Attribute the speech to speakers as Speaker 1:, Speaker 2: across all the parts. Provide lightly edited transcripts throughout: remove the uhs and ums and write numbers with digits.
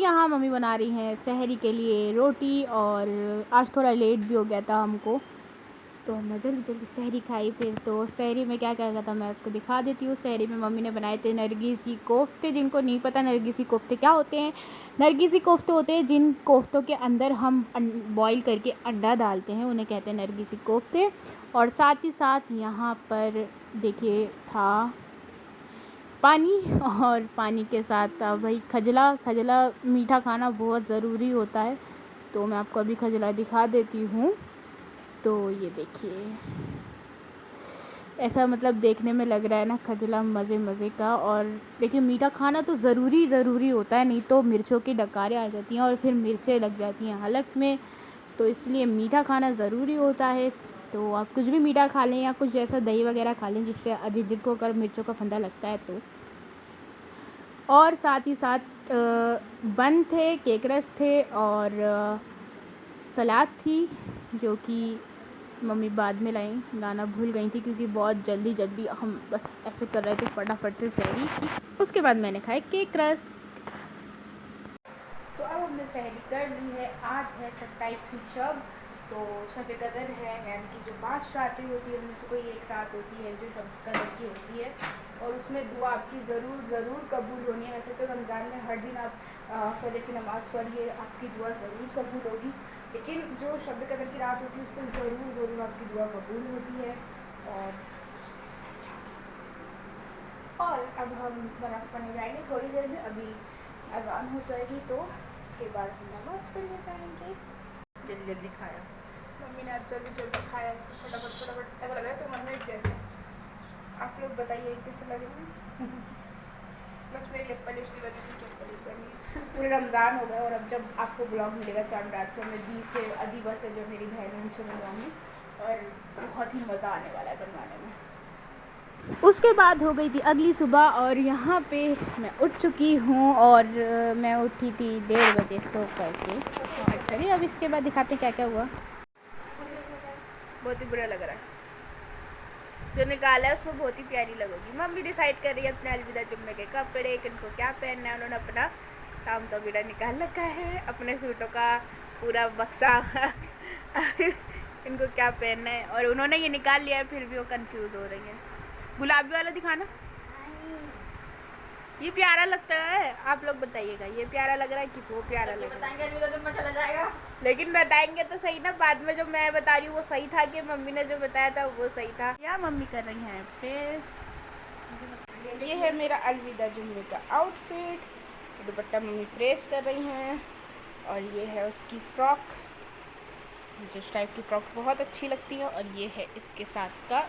Speaker 1: यहाँ मम्मी बना रही हैं सहरी के लिए रोटी, और आज थोड़ा लेट भी हो गया था हमको, तो हमने जल्दी जल्दी सहरी खाई। फिर तो सहरी में क्या क्या था मैं आपको दिखा देती हूँ। सहरी में मम्मी ने बनाए थे नरगिसी कोफ्ते। जिनको नहीं पता नरगिसी कोफ्ते क्या होते हैं, नरगिसी कोफ्ते होते हैं जिन कोफ्तों के अंदर हम बॉईल करके अंडा डालते हैं, उन्हें कहते हैं नरगिसी कोफ्ते। और साथ ही साथ यहाँ पर देखिए था पानी, और पानी के साथ भाई खजला मीठा खाना बहुत ज़रूरी होता है, तो मैं आपको अभी खजला दिखा देती हूँ। तो ये देखिए, ऐसा मतलब देखने में लग रहा है ना खजला मज़े का। और देखिए मीठा खाना तो ज़रूरी होता है, नहीं तो मिर्चों की डकारें आ जाती हैं और फिर मिर्चें लग जाती हैं हलक में, तो इसलिए मीठा खाना ज़रूरी होता है। तो आप कुछ भी मीठा खा लें या कुछ ऐसा दही वगैरह खा लें जिससे जिनको अगर मिर्चों का फंदा लगता है तो। और साथ ही साथ बन थे, केक रस थे, और सलाद थी, जो कि मम्मी बाद में लाना भूल गई थी, क्योंकि बहुत जल्दी हम बस ऐसे कर रहे थे फटाफट से सहरी। उसके बाद मैंने खाए केक रस। तो अब हमने सहरी कर ली है। आज है 27वीं शब, तो शब कदर है, यानी कि जो 5 रातें होती है उनमें से कोई एक रात होती है जो शब कदर की होती है, और उसमें दुआ आपकी ज़रूर कबूल होनी है। वैसे तो रमज़ान में हर दिन आप फजर की नमाज़ पढ़िए, आपकी दुआ ज़रूर कबूल होगी, लेकिन जो शब कदर की रात होती है उस पर ज़रूर आपकी दुआ कबूल होती है। और अब हम नमाज़ पढ़ने जाएंगे थोड़ी देर में, अभी अज़ान हो जाएगी तो उसके बाद हम नमाज़ पढ़ने जाएंगे। जल्दी खाया मम्मी ने, आज जल्दी खाया, फटाफट ऐसा लग रहा है तो मन में एक जैसे। आप लोग बताइए एक जैसे लग रही है। बस मेरी लिप्स बनी पूरे रमज़ान हो गए, और अब जब आपको ब्लॉग मिलेगा चांद रात को, मैं अदीबा से जो मेरी बहन है उनसे मिलवाऊँगी, और बहुत ही मज़ा आने वाला है बनवाने में। उसके बाद हो गई थी अगली सुबह, और यहाँ पे मैं उठ चुकी हूँ, और मैं उठी थी 1:30 बजे सो करके। चलिए अब इसके बाद दिखाते क्या क्या हुआ। बहुत ही बुरा लग रहा है, जो निकाला है उसमें बहुत ही प्यारी लगेगी। मम्मी डिसाइड कर रही है अपने अलविदा जुम्मे के कपड़े, किनको क्या पहनना है। उन्होंने अपना ताम तो बीड़ा निकाल रखा है, अपने सूटों का पूरा बक्सा इनको क्या पहनना है, और उन्होंने ये निकाल लिया है, फिर भी वो कंफ्यूज हो रही है। गुलाबी वाला दिखाना, ये प्यारा लगता है, आप लोग बताइएगा ये प्यारा लग रहा है कि वो प्यारा लग रहा है। चला जाएगा, लेकिन बताएंगे तो सही ना, बाद में जो मैं बता रही हूँ वो सही था कि मम्मी ने जो बताया था वो सही था। क्या मम्मी कर रही हैं प्रेस। ये है मेरा अलविदा जुम्मे का आउटफिट, दुपट्टा मम्मी प्रेस कर रही हैं, और ये है उसकी फ्रॉक, मुझे इस टाइप की फ्रॉक्स बहुत अच्छी लगती हैं, और ये है इसके साथ का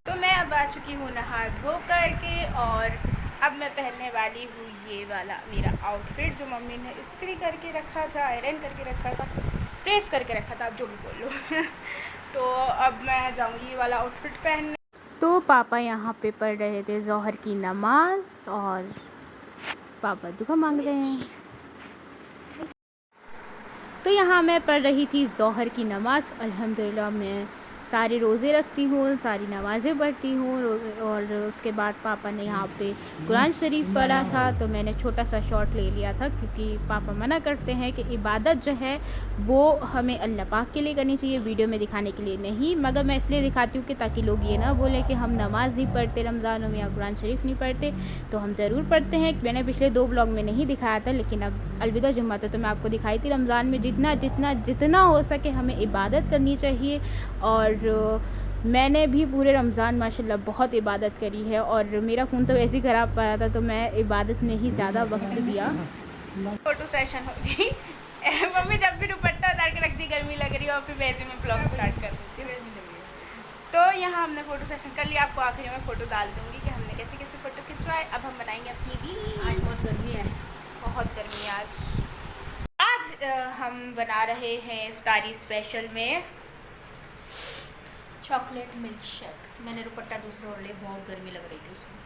Speaker 1: तो मैं अब आ चुकी हूँ नहा धो कर के, और अब मैं पहनने वाली हूँ ये वाला मेरा आउटफिट जो मम्मी ने इस्त्री करके रखा था, आयरन करके रखा था, प्रेस करके रखा था, आप जो भी बोल लो। तो अब मैं जाऊँगी ये वाला आउटफिट पहनने। तो पापा यहाँ पे पढ़ रहे थे ज़ोहर की नमाज, और पापा दुआ मांग रहे हैं। तो यहाँ मैं पढ़ रही थी ज़ोहर की नमाज़। अल्हम्दुलिल्लाह मैं सारे रोज़े रखती हूँ, सारी नमाज़ें पढ़ती हूँ, और उसके बाद पापा ने यहाँ पे कुरान शरीफ पढ़ा था, तो मैंने छोटा सा शॉट ले लिया था, क्योंकि पापा मना करते हैं कि इबादत जो है वो हमें अल्लाह पाक के लिए करनी चाहिए, वीडियो में दिखाने के लिए नहीं। मगर मैं इसलिए दिखाती हूँ कि ताकि लोग ये ना बोले कि हम नमाज़ नहीं पढ़ते रमज़ानों में या कुरान शरीफ नहीं पढ़ते, तो हम ज़रूर पढ़ते हैं। मैंने पिछले 2 ब्लॉग में नहीं दिखाया था, लेकिन अब अलविदा जुम्मा था तो मैं आपको दिखाई थी। रमज़ान में जितना हो सके हमें इबादत करनी चाहिए, और मैंने भी पूरे रमज़ान माशाल्लाह बहुत इबादत करी है, और मेरा फ़ोन तो वैसे ही ख़राब पड़ा था, तो मैं इबादत में ही ज़्यादा वक्त दिया। फ़ोटो सेशन होती मम्मी जब भी दुपट्टा उतार के रखती गर्मी लग रही है, और फिर वैसे में ब्लॉग स्टार्ट कर देती हूँ। तो यहाँ हमने फ़ोटो सेशन कर लिया, आपको आखिरी में फ़ोटो डाल दूँगी कि हमने कैसे फ़ोटो खिंचवाए। अब हम बनाएंगे अपनी ईद। आज बहुत गर्मी है आज। हम बना रहे हैं इफ्तारी स्पेशल में चॉकलेट मिल्क शेक। मैंने दुपट्टा दूसरा ओढ़ लिया, बहुत गर्मी लग रही थी उसमें।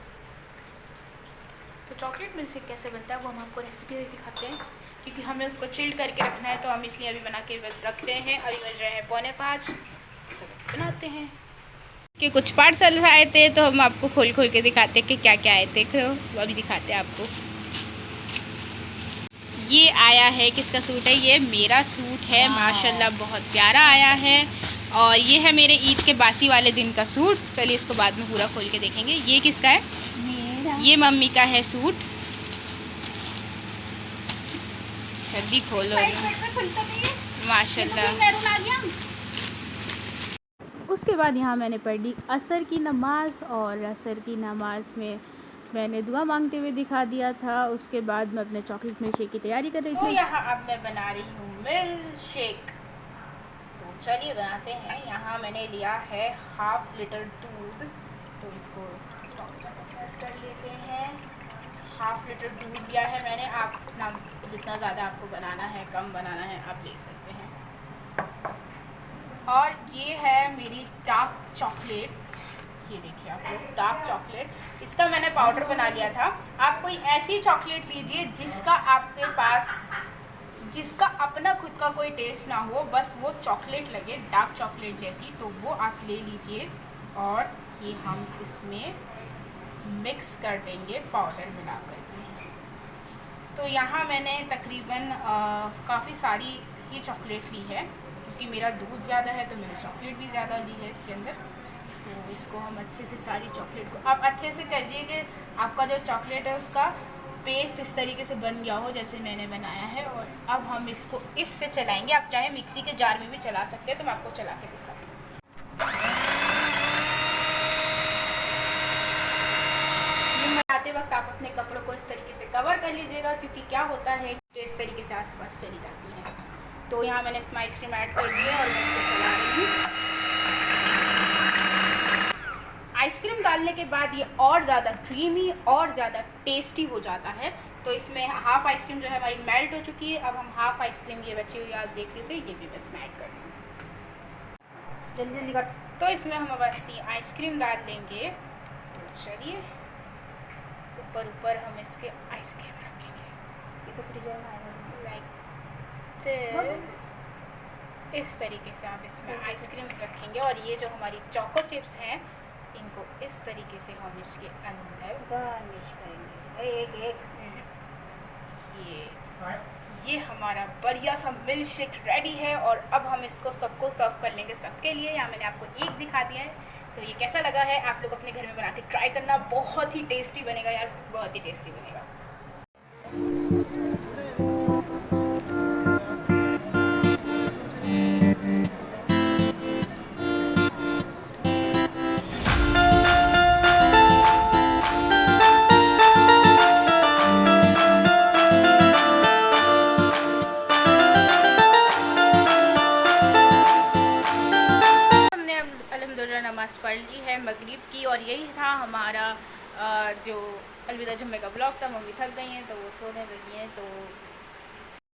Speaker 1: तो चॉकलेट मिल्क शेक कैसे बनता है वो हम आपको रेसिपी दिखाते हैं, क्योंकि हमें उसको चिल्ड करके रखना है, तो हम इसलिए अभी बना के रखते हैं। अभी बज रहे हैं 4:45, तो बनाते हैं। कि कुछ पार्सल आए थे तो हम आपको खोल खोल के दिखाते हैं कि क्या क्या आए थे, तो अभी दिखाते हैं आपको। ये आया है, किसका सूट है? ये मेरा सूट है, माशाल्लाह बहुत प्यारा आया है। और ये है मेरे ईद के बासी वाले दिन का सूट। चलिए इसको बाद में पूरा खोल के देखेंगे। ये किसका है? मेरा। ये मम्मी का है सूट। जल्दी खोलो माशाल्लाह। उसके बाद यहाँ मैंने पढ़ ली असर की नमाज़, और असर की नमाज़ में मैंने दुआ मांगते हुए दिखा दिया था। उसके बाद मैं अपने चॉकलेट मिल्क शेक की तैयारी कर रही थी। तो यहाँ अब मैं बना रही हूँ मिल्क शेक, तो चलिए बनाते हैं। यहाँ मैंने लिया है 1/2 लीटर दूध, तो इसको कर लेते हैं। 1/2 लीटर दूध लिया है मैंने। आप अपना जितना ज़्यादा आपको बनाना है, कम बनाना है, आप ले सकते हैं। और ये है मेरी डार्क चॉकलेट, ये देखिए आप लोग, डार्क चॉकलेट। इसका मैंने पाउडर बना लिया था। आप कोई ऐसी चॉकलेट लीजिए जिसका आपके पास, जिसका अपना खुद का कोई टेस्ट ना हो, बस वो चॉकलेट लगे डार्क चॉकलेट जैसी, तो वो आप ले लीजिए। और ये हम इसमें मिक्स कर देंगे पाउडर मिला करके। तो यहाँ मैंने तकरीबन काफ़ी सारी ये चॉकलेट ली है, क्योंकि मेरा दूध ज़्यादा है तो मैंने चॉकलेट भी ज़्यादा ली है इसके अंदर। तो इसको हम अच्छे से सारी चॉकलेट को आप अच्छे से करिए कि आपका जो चॉकलेट है उसका पेस्ट इस तरीके से बन गया हो जैसे मैंने बनाया है। और अब हम इसको इससे चलाएंगे। आप चाहे मिक्सी के जार में भी चला सकते हैं, तो मैं आपको चला के दिखाती हूँ। बनाते वक्त आप अपने कपड़ों को इस तरीके से कवर कर लीजिएगा, क्योंकि क्या होता है तो इस तरीके से आसपास चली जाती है। तो यहाँ मैंने इसमें आइसक्रीम ऐड कर दी है और मैं इसको चला रही हूँ। आइसक्रीम डालने के बाद ये और ज़्यादा क्रीमी और ज़्यादा टेस्टी हो जाता है। तो इसमें 1/2 आइसक्रीम जो है हमारी मेल्ट हो चुकी है। अब हम 1/2 आइसक्रीम ये बची हुई आप देख लीजिए, ये भी बस मैं ऐड कर दूँ। जल्दी जल्दी कर। तो इसमें हम अब आइसक्रीम डाल देंगे। तो चलिए ऊपर ऊपर हम इसके आइसक्रीम रखेंगे। ये तो फ्रीजर में आएगा लाइक इस तरीके से आप इसमें आइसक्रीम रखेंगे। और ये जो हमारी चोको चिप्स हैं, इनको इस तरीके से हम इसके अंदर गार्निश करेंगे एक एक। ये हमारा बढ़िया सा मिल्क शेक रेडी है। और अब हम इसको सबको सर्व कर लेंगे सबके लिए। यहाँ मैंने आपको एक दिखा दिया है। तो ये कैसा लगा है आप लोग अपने घर में बना के ट्राई करना, बहुत ही टेस्टी बनेगा यार, बहुत ही टेस्टी बनेगा। नमाज़ पढ़ ली है मगरिब की, और यही था हमारा जो अलविदा जुम्मे का ब्लॉग था। मम्मी थक गई हैं तो वो सोने लगी हैं। तो